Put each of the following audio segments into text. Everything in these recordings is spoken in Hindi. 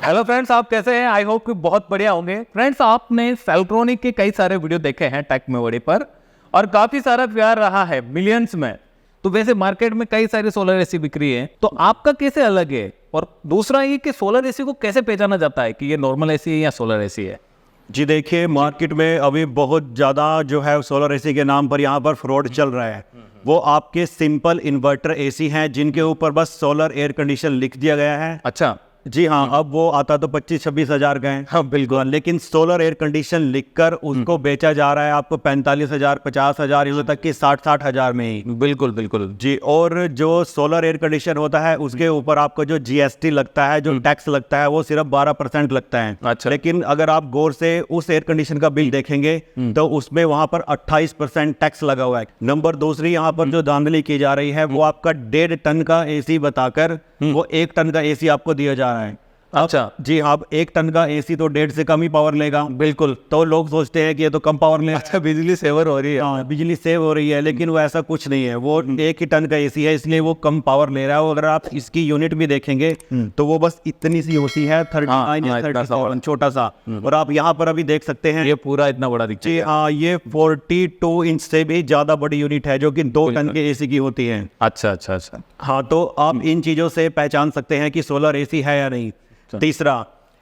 हेलो फ्रेंड्स, आप कैसे हैं? आई होप कि बहुत बढ़िया होंगे। फ्रेंड्स, आपने सेल्ट्रॉनिक के कई सारे वीडियो देखे हैं टेक मेमोरी पर और काफी सारा प्यार रहा है मिलियंस में। तो वैसे मार्केट में कई सारे सोलर एसी बिक रही है, तो आपका कैसे अलग है? और दूसरा ये कि सोलर एसी को कैसे पहचाना जाता है कि ये नॉर्मल एसी है या सोलर एसी है? जी देखिए, मार्केट में अभी बहुत ज़्यादा जो है सोलर एसी के नाम पर यहाँ पर फ्रॉड चल रहा है। वो आपके सिंपल इन्वर्टर एसी हैं जिनके ऊपर बस सोलर एयर कंडीशन लिख दिया गया है। अच्छा। जी हाँ, अब वो आता तो 25-26 हज़ार का है। हाँ बिल्कुल। लेकिन सोलर एयर कंडीशन लिखकर उसको बेचा जा रहा है आपको 45,000, 50,000, यहाँ तक कि 60-60 हज़ार में ही। बिल्कुल बिल्कुल जी, और जो सोलर एयर कंडीशन होता है उसके ऊपर आपको जो जीएसटी लगता है, जो टैक्स लगता है, वो सिर्फ 12% लगता है। अच्छा। लेकिन अगर आप गौर से उस एयर कंडीशन का बिल देखेंगे तो उसमें वहां पर 28% टैक्स लगा हुआ है। नंबर दूसरी, यहाँ पर जो धांधली की जा रही है वो आपका 1.5 टन का एसी बताकर वो 1 टन का एसी आपको दिया जा रहा है। अच्छा। जी हाँ, अब 1 टन का एसी तो 1.5 से कम ही पावर लेगा। बिल्कुल। तो लोग सोचते हैं कि ये तो कम पावर ले। अच्छा, बिजली सेवर हो रही है। हाँ, बिजली सेव हो रही है, लेकिन वो ऐसा कुछ नहीं है। वो 1 ही टन का एसी है, इसलिए वो कम पावर ले रहा है। और अगर आप इसकी यूनिट भी देखेंगे तो वो बस इतनी सी होती है, 39 या 37, छोटा सा। और आप यहाँ पर अभी देख सकते हैं ये पूरा इतना बड़ा दिखता है। जी हाँ, ये 42 इंच से भी ज्यादा बड़ी यूनिट है जो कि 2 टन के एसी की होती है। अच्छा अच्छा अच्छा। हाँ, तो आप इन चीजों से पहचान सकते हैं कि सोलर एसी है या नहीं। तीसरा,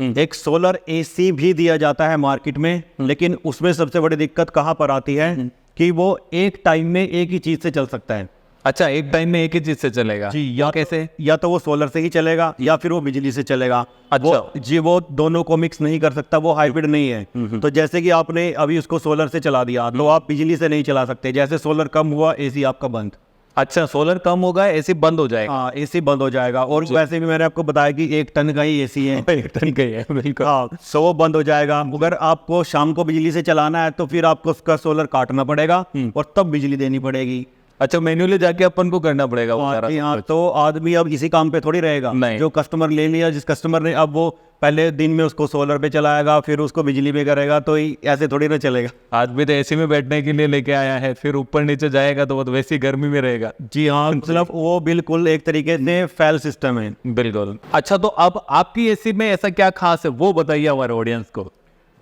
एक सोलर एसी भी दिया जाता है मार्केट में, लेकिन उसमें सबसे बड़ी दिक्कत कहाँ पर आती है कि वो एक टाइम में एक ही चीज से चल सकता है। अच्छा, एक टाइम में एक ही चीज से चलेगा जी, या कैसे? या तो वो सोलर से ही चलेगा या फिर वो बिजली से चलेगा। अच्छा। वो दोनों को मिक्स नहीं कर सकता, वो हाइब्रिड नहीं है। तो जैसे कि आपने अभी उसको सोलर से चला दिया तो आप बिजली से नहीं चला सकते। जैसे सोलर कम हुआ, एसी आपका बंद। अच्छा, सोलर कम होगा, एसी बंद हो जाएगा। हाँ, एसी बंद हो जाएगा। और वैसे भी मैंने आपको बताया कि 1 टन का ही एसी है। 1 टन का ही है, बिल्कुल। हाँ, सो वो बंद हो जाएगा। अगर आपको शाम को बिजली से चलाना है तो फिर आपको उसका सोलर काटना पड़ेगा और तब बिजली देनी पड़ेगी। अच्छा, मैन्युअली जाके अपन को करना पड़ेगा वो सारा। हाँ, तो आदमी अब इसी काम पे थोड़ी रहेगा। नहीं। जो कस्टमर ले लिया, जिस कस्टमर ने, अब वो पहले दिन में उसको सोलर पे चलाएगा, फिर उसको बिजली पे करेगा, तो ऐसे थोड़ी ना चलेगा। आदमी तो एसी में बैठने के लिए लेके आया है, फिर ऊपर नीचे जाएगा तो वो तो वैसी गर्मी में रहेगा। जी हाँ, मतलब वो बिल्कुल एक तरीके से फेल सिस्टम है। बिल्कुल। अच्छा, तो अब आपकी एसी में ऐसा क्या खास है वो बताइए हमारे ऑडियंस को।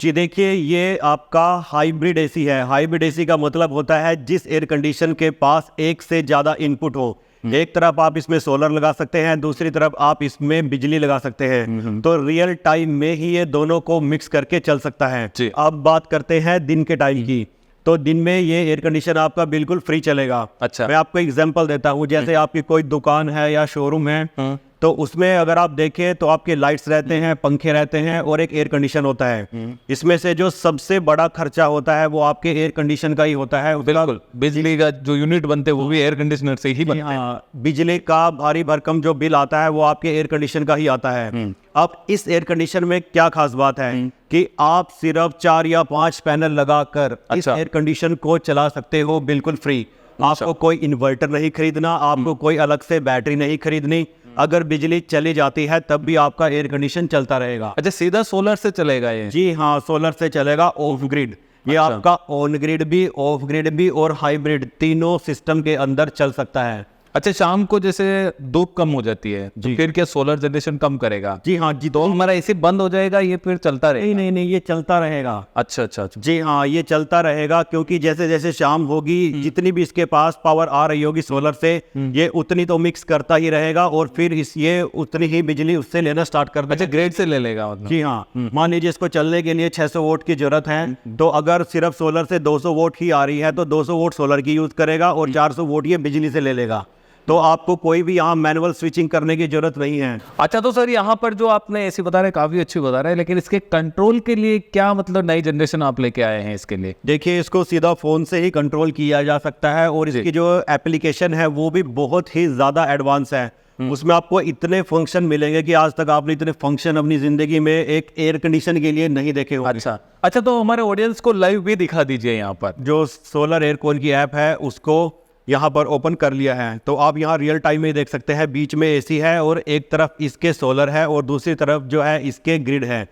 जी देखिए, ये आपका हाइब्रिड एसी है। हाइब्रिड एसी का मतलब होता है जिस एयर कंडीशन के पास एक से ज़्यादा इनपुट हो। एक तरफ आप इसमें सोलर लगा सकते हैं, दूसरी तरफ आप इसमें बिजली लगा सकते हैं। तो रियल टाइम में ही ये दोनों को मिक्स करके चल सकता है। अब बात करते हैं दिन के टाइम की, तो दिन में ये एयर कंडीशन आपका बिल्कुल फ्री चलेगा। अच्छा। मैं आपको एग्जांपल देता हूँ। जैसे आपकी कोई दुकान है या शोरूम है, तो उसमें अगर आप देखें तो आपके लाइट्स रहते हैं, पंखे रहते हैं और एक एयर कंडीशन होता है। इसमें से जो सबसे बड़ा खर्चा होता है वो आपके एयर कंडीशन का ही होता है। बिल्कुल। बिजली का जो यूनिट बनते हैं वो भी एयर कंडीशनर से ही बनते हैं। हाँ, बिजली का भारी भरकम जो बिल आता है वो आपके एयर कंडीशन का ही आता है। अब इस एयर कंडीशन में क्या खास बात है कि आप सिर्फ 4 या 5 पैनल लगाकर इस एयर कंडीशन को चला सकते हो बिल्कुल फ्री। आपको कोई इन्वर्टर नहीं खरीदना, आपको कोई अलग से बैटरी नहीं खरीदनी। अगर बिजली चली जाती है तब भी आपका एयर कंडीशन चलता रहेगा। अच्छा, सीधा सोलर से चलेगा ये? जी हाँ, सोलर से चलेगा ऑफ ग्रिड। ये आपका ऑन ग्रिड भी, ऑफ ग्रिड भी और हाइब्रिड तीनों सिस्टम के अंदर चल सकता है। अच्छा, शाम को जैसे धूप कम हो जाती है तो फिर क्या सोलर जनरेशन कम करेगा? जी हाँ जी, तो हमारा एसी बंद हो जाएगा, ये फिर चलता रहेगा? नहीं, ये चलता रहेगा। अच्छा अच्छा अच्छा। जी हाँ, ये चलता रहेगा, क्योंकि जैसे जैसे शाम होगी जितनी भी इसके पास पावर आ रही होगी सोलर से, ये उतनी तो मिक्स करता ही रहेगा और फिर ये उतनी ही बिजली उससे लेना स्टार्ट कर देगा। अच्छा, ग्रेड से ले लेगा मतलब? जी हाँ, मान लीजिए इसको चलने के लिए 600 वोट की जरूरत है, तो अगर सिर्फ सोलर से 200 वोट ही आ रही है तो 200 वोट सोलर की यूज करेगा और 400 वोट ये बिजली से ले लेगा। तो आपको कोई भी यहाँ मैनुअल स्विचिंग करने की जरूरत नहीं है। अच्छा, तो सर यहाँ पर जो आपने एसी बता रहे हैं काफी अच्छी बता रहे हैं, लेकिन इसके कंट्रोल के लिए क्या मतलब नई जनरेशन आप लेके आए हैं इसके लिए? देखिए, इसको सीधा फोन से ही कंट्रोल किया जा सकता है और इसकी जो एप्लीकेशन है वो भी बहुत ही ज्यादा एडवांस है। उसमें आपको इतने फंक्शन मिलेंगे कि आज तक आपने इतने फंक्शन अपनी जिंदगी में एक एयर कंडीशन के लिए नहीं देखे होंगे। अच्छा अच्छा, तो हमारे ऑडियंस को लाइव भी दिखा दीजिए यहाँ पर। जो सोलर एयरकॉन की ऐप है उसको यहाँ पर ओपन कर लिया है, तो आप यहाँ रियल टाइम में देख सकते हैं। बीच में एसी है और एक तरफ इसके सोलर है और दूसरी तरफ जो है इसके ग्रिड है।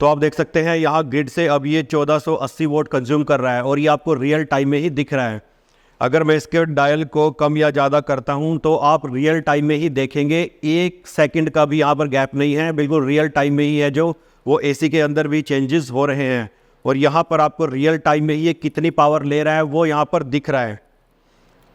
तो आप देख सकते हैं यहाँ ग्रिड से अब ये 1480 वोट कंज्यूम कर रहा है और ये आपको रियल टाइम में ही दिख रहा है। अगर मैं इसके डायल को कम या ज़्यादा करता हूं तो आप रियल टाइम में ही देखेंगे, 1 सेकंड का भी यहाँ पर गैप नहीं है, बिल्कुल रियल टाइम में ही है जो वो एसी के अंदर भी चेंजेस हो रहे हैं। और यहाँ पर आपको रियल टाइम में ही ये कितनी पावर ले रहा है वो यहाँ पर दिख रहा है।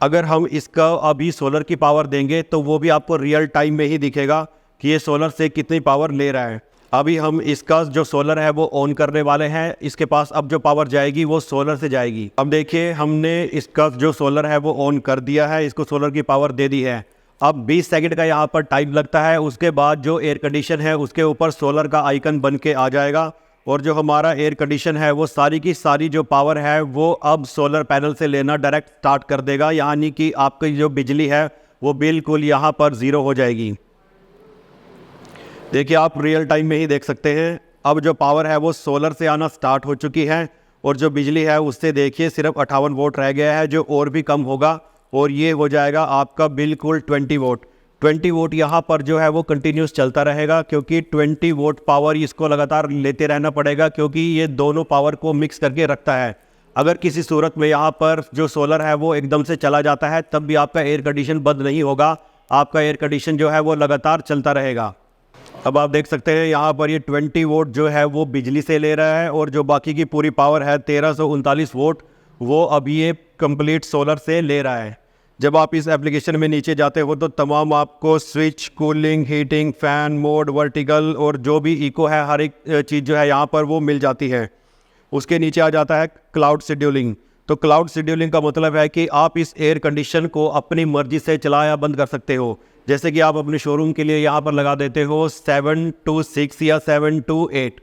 अगर हम इसका अभी सोलर की पावर देंगे तो वो भी आपको रियल टाइम में ही दिखेगा कि ये सोलर से कितनी पावर ले रहा है। अभी हम इसका जो सोलर है वो ऑन करने वाले हैं, इसके पास अब जो पावर जाएगी वो सोलर से जाएगी। अब देखिए हमने इसका जो सोलर है वो ऑन कर दिया है, इसको सोलर की पावर दे दी है। अब 20 सेकंड का यहाँ पर टाइम लगता है, उसके बाद जो एयर कंडीशन है उसके ऊपर सोलर का आइकन बन के आ जाएगा और जो हमारा एयर कंडीशन है वो सारी की सारी जो पावर है वो अब सोलर पैनल से लेना डायरेक्ट स्टार्ट कर देगा, यानी कि आपकी जो बिजली है वो बिल्कुल यहाँ पर ज़ीरो हो जाएगी। देखिए आप रियल टाइम में ही देख सकते हैं, अब जो पावर है वो सोलर से आना स्टार्ट हो चुकी है और जो बिजली है उससे देखिए सिर्फ 58 वोट रह गया है, जो और भी कम होगा और ये हो जाएगा आपका बिल्कुल 20 वोट। 20 वोट यहाँ पर जो है वो कंटिन्यूस चलता रहेगा, क्योंकि 20 वोट पावर इसको लगातार लेते रहना पड़ेगा, क्योंकि ये दोनों पावर को मिक्स करके रखता है। अगर किसी सूरत में यहाँ पर जो सोलर है वो एकदम से चला जाता है तब भी आपका एयर कंडीशन बंद नहीं होगा, आपका एयर कंडीशन जो है वो लगातार चलता रहेगा। अब आप देख सकते हैं यहाँ पर ये 20 वोट जो है वो बिजली से ले रहा है और जो बाकी की पूरी पावर है 1339 वोट वो अभी ये कंप्लीट सोलर से ले रहा है। जब आप इस एप्लीकेशन में नीचे जाते हो तो तमाम आपको switch, cooling, heating, fan mode, vertical और जो भी इको है हर एक चीज़ जो है यहाँ पर वो मिल जाती है। उसके नीचे आ जाता है क्लाउड शेड्यूलिंग। तो क्लाउड शेड्यूलिंग का मतलब है कि आप इस एयर कंडीशन को अपनी मर्जी से चला या बंद कर सकते हो। जैसे कि आप अपने शोरूम के लिए यहाँ पर लगा देते हो 7 to 6 या 7 to 8,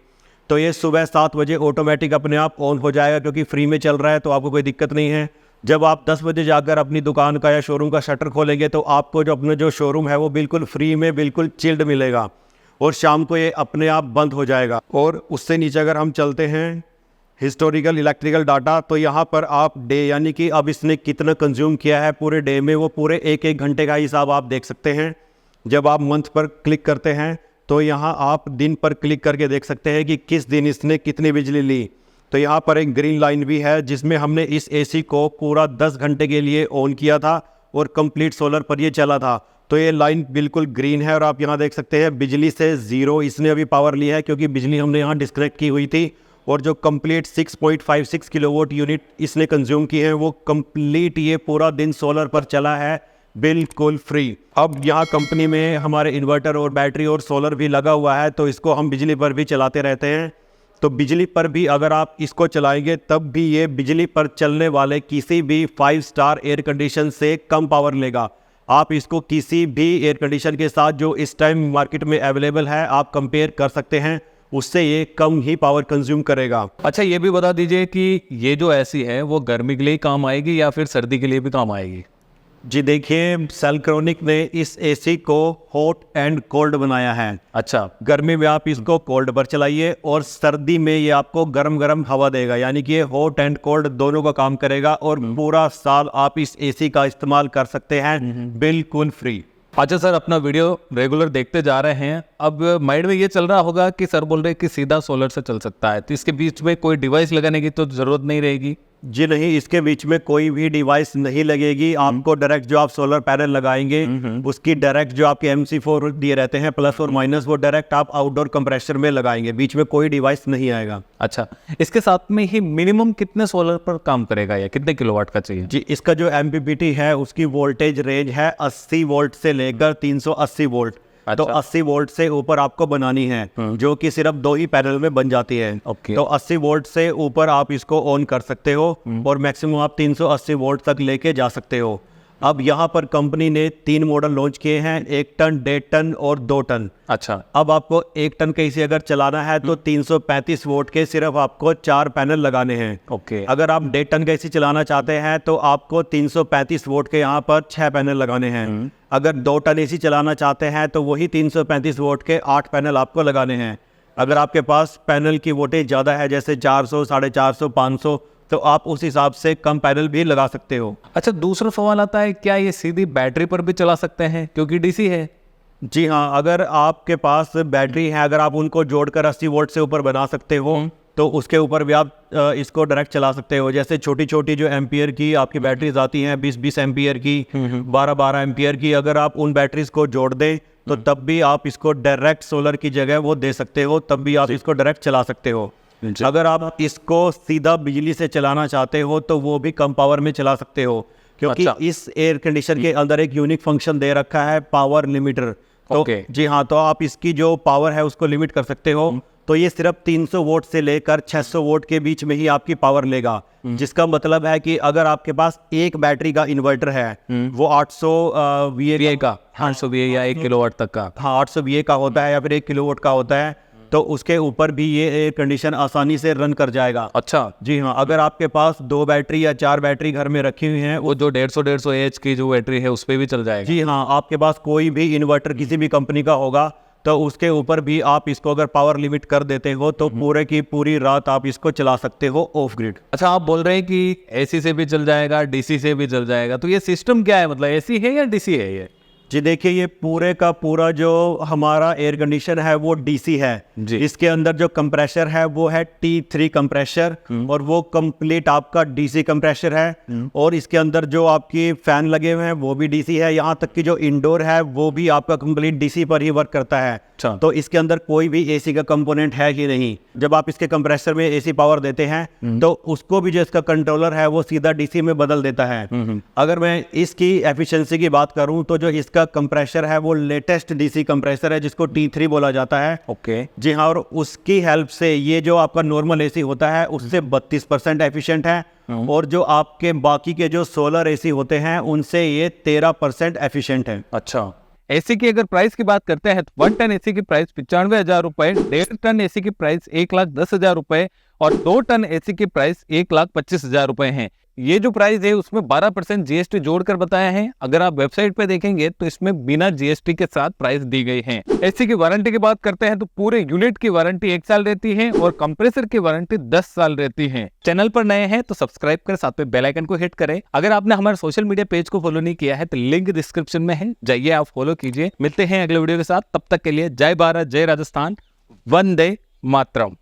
तो ये सुबह 7 बजे ऑटोमेटिक अपने आप ऑन हो जाएगा, क्योंकि फ्री में चल रहा है तो आपको कोई दिक्कत नहीं है। जब आप 10 बजे जाकर अपनी दुकान का या शोरूम का शटर खोलेंगे तो आपको जो अपना जो शोरूम है वो बिल्कुल फ्री में बिल्कुल चिल्ड मिलेगा और शाम को ये अपने आप बंद हो जाएगा। और उससे नीचे अगर हम चलते हैं हिस्टोरिकल इलेक्ट्रिकल डाटा, तो यहाँ पर आप डे यानी कि अब इसने कितना कंज्यूम किया है पूरे डे में वो पूरे एक घंटे का हिसाब आप देख सकते हैं। जब आप मंथ पर क्लिक करते हैं तो यहाँ आप दिन पर क्लिक करके देख सकते हैं कि किस दिन इसने कितनी बिजली ली। तो यहाँ पर एक ग्रीन लाइन भी है जिसमें हमने इस एसी को पूरा 10 घंटे के लिए ऑन किया था और कंप्लीट सोलर पर ये चला था, तो ये लाइन बिल्कुल ग्रीन है। और आप यहाँ देख सकते हैं बिजली से ज़ीरो इसने अभी पावर ली है, क्योंकि बिजली हमने यहाँ डिस्कनेक्ट की हुई थी। और जो कंप्लीट 6.56 किलोवाट यूनिट इसने कंज्यूम की है वो कंप्लीट ये पूरा दिन सोलर पर चला है बिल्कुल फ्री। अब यहाँ कंपनी में हमारे इन्वर्टर और बैटरी और सोलर भी लगा हुआ है, तो इसको हम बिजली पर भी चलाते रहते हैं। तो बिजली पर भी अगर आप इसको चलाएंगे तब भी ये बिजली पर चलने वाले किसी भी 5 स्टार एयर कंडीशन से कम पावर लेगा। आप इसको किसी भी एयर कंडीशन के साथ जो इस टाइम मार्केट में अवेलेबल है आप कंपेयर कर सकते हैं, उससे ये कम ही पावर कंज्यूम करेगा। अच्छा ये भी बता दीजिए कि ये जो एसी है वो गर्मी के लिए काम आएगी या फिर सर्दी के लिए भी काम आएगी? जी देखिए, सेल्क्रोनिक ने इस एसी को हॉट एंड कोल्ड बनाया है। अच्छा, गर्मी में आप इसको कोल्ड पर चलाइए और सर्दी में ये आपको गरम गरम हवा देगा, यानी कि ये हॉट एंड कोल्ड दोनों का काम करेगा और पूरा साल आप इस एसी का इस्तेमाल कर सकते हैं बिल्कुल फ्री। अच्छा सर, अपना वीडियो रेगुलर देखते जा रहे हैं, अब माइंड में ये चल रहा होगा कि सर बोल रहे कि सीधा सोलर से चल सकता है, तो इसके बीच में कोई डिवाइस लगाने की तो ज़रूरत नहीं रहेगी? जी नहीं, इसके बीच में कोई भी डिवाइस नहीं लगेगी। आपको डायरेक्ट जो आप सोलर पैनल लगाएंगे उसकी डायरेक्ट जो आपके MC4 दिए रहते हैं प्लस और माइनस, वो डायरेक्ट आप आउटडोर कंप्रेसर में लगाएंगे, बीच में कोई डिवाइस नहीं आएगा। अच्छा, इसके साथ में ही मिनिमम कितने सोलर पर काम करेगा या कितने किलोवाट का चाहिए? जी, इसका जो MPPT है उसकी वोल्टेज रेंज है 80 वोल्ट से लेकर 380 वोल्ट। तो 80 वोल्ट से ऊपर आपको बनानी है, जो कि सिर्फ 2 ही पैनल में बन जाती है। तो 80 वोल्ट से ऊपर आप इसको ऑन कर सकते हो और मैक्सिमम आप 380 वोल्ट तक लेके जा सकते हो। अब यहाँ पर कंपनी ने 3 मॉडल लॉन्च किए हैं, 1 टन, 1.5 टन और 2 टन। अच्छा, अब आपको 1 टन के इसे अगर चलाना है तो 335 वोट के सिर्फ आपको 4 पैनल लगाने हैं। ओके। अगर आप 1.5 टन का इसे चलाना चाहते हैं तो आपको 335 वोट के यहाँ पर 6 पैनल लगाने हैं। अगर 2 टन एसी चलाना चाहते हैं तो वही 335 वोट के 8 पैनल आपको लगाने हैं। अगर आपके पास पैनल की वोटेज ज़्यादा है, जैसे 400, 450, 500, तो आप उस हिसाब से कम पैनल भी लगा सकते हो। अच्छा, दूसरा सवाल आता है, क्या ये सीधी बैटरी पर भी चला सकते हैं क्योंकि डीसी है? जी हाँ, अगर आपके पास बैटरी है, अगर आप उनको जोड़कर 80 वोल्ट से ऊपर बना सकते हो तो उसके ऊपर भी आप इसको डायरेक्ट चला सकते हो। जैसे छोटी छोटी जो एम्पियर की आपकी बैटरीज आती हैं, 20-20 एम्पियर की, 12-12 एम्पियर की, अगर आप उन बैटरीज को जोड़ दें तो तब भी आप इसको डायरेक्ट सोलर की जगह वो दे सकते हो, तब भी आप इसको डायरेक्ट चला सकते हो। अगर आप इसको सीधा बिजली से चलाना चाहते हो तो वो भी कम पावर में चला सकते हो, क्योंकि इस एयर कंडीशनर के अंदर एक यूनिक फंक्शन दे रखा है, पावर लिमिटर। तो जी हाँ, तो आप इसकी जो पावर है उसको लिमिट कर सकते हो। तो ये सिर्फ 300 वोट से लेकर 600 वोट के बीच में ही आपकी पावर लेगा, जिसका मतलब है कि अगर आपके पास एक बैटरी का इन्वर्टर है, वो 800 VA का, 800 VA या 1 किलोवाट तक का, हाँ 800 VA का होता है या फिर 1 किलोवाट का होता है, तो उसके ऊपर भी ये एयर कंडीशन आसानी से रन कर जाएगा। अच्छा जी हाँ, अगर आपके पास 2 बैटरी या 4 बैटरी घर में रखी हुई हैं, वो जो 150 AH की जो बैटरी है उस पे भी चल जाएगा। जी हाँ, आपके पास कोई भी इन्वर्टर किसी भी कंपनी का होगा तो उसके ऊपर भी आप इसको अगर पावर लिमिट कर देते हो तो पूरे की पूरी रात आप इसको चला सकते हो ऑफ ग्रिड। अच्छा, आप बोल रहे हैं कि एसी से भी चल जाएगा, डीसी से भी चल जाएगा, तो ये सिस्टम क्या है, मतलब एसी है या डीसी है ये? जी देखिए, ये पूरे का पूरा जो हमारा एयर कंडीशन है वो डीसी है जी। इसके अंदर जो कंप्रेसर है वो है T3 कंप्रेसर, और वो कंप्लीट आपका डीसी कंप्रेसर है। और इसके अंदर जो आपकी फैन लगे हुए हैं वो भी डीसी है, यहाँ तक कि जो इंडोर है वो भी आपका कंप्लीट डीसी पर ही वर्क करता है। अच्छा। तो इसके अंदर कोई भी एसी का कंपोनेंट है ही नहीं। जब आप इसके कंप्रेसर में एसी पावर देते हैं तो उसको भी जो इसका कंट्रोलर है वो सीधा डीसी में बदल देता है। अगर मैं इसकी एफिशिएंसी की बात करूं तो जो इसका कंप्रेसर है वो लेटेस्ट डीसी कंप्रेसर है जिसको T3 बोला जाता है। ओके जी हाँ, और उसकी हेल्प से ये जो आपका नॉर्मल एसी होता है उससे 32% एफिशिएंट है, और जो आपके बाकी के जो सोलर एसी होते हैं उनसे ये 13% एफिशिएंट है। अच्छा, एसी की अगर प्राइस की बात करते हैं तो 1 टन एसी की प्राइस 95,000 रुपए, 1.5 टन एसी की प्राइस 1,10,000 रुपए और 2 टन एसी की प्राइस 1,25,000 रुपए है। ये जो प्राइस है उसमें 12% जीएसटी जोड़कर बताया है। अगर आप वेबसाइट पे देखेंगे तो इसमें बिना जीएसटी के साथ प्राइस दी गई है। एसी की वारंटी की बात करते हैं तो पूरे यूनिट की वारंटी 1 साल रहती है और कंप्रेसर की वारंटी 10 साल रहती है। चैनल पर नए हैं तो सब्सक्राइब कर साथ में बेल आइकन को हिट करें। अगर आपने हमारे सोशल मीडिया पेज को फॉलो नहीं किया है तो लिंक डिस्क्रिप्शन में है, जाइए आप फॉलो कीजिए। मिलते हैं अगले वीडियो के साथ, तब तक के लिए जय भारत, जय राजस्थान, वंदे मातरम।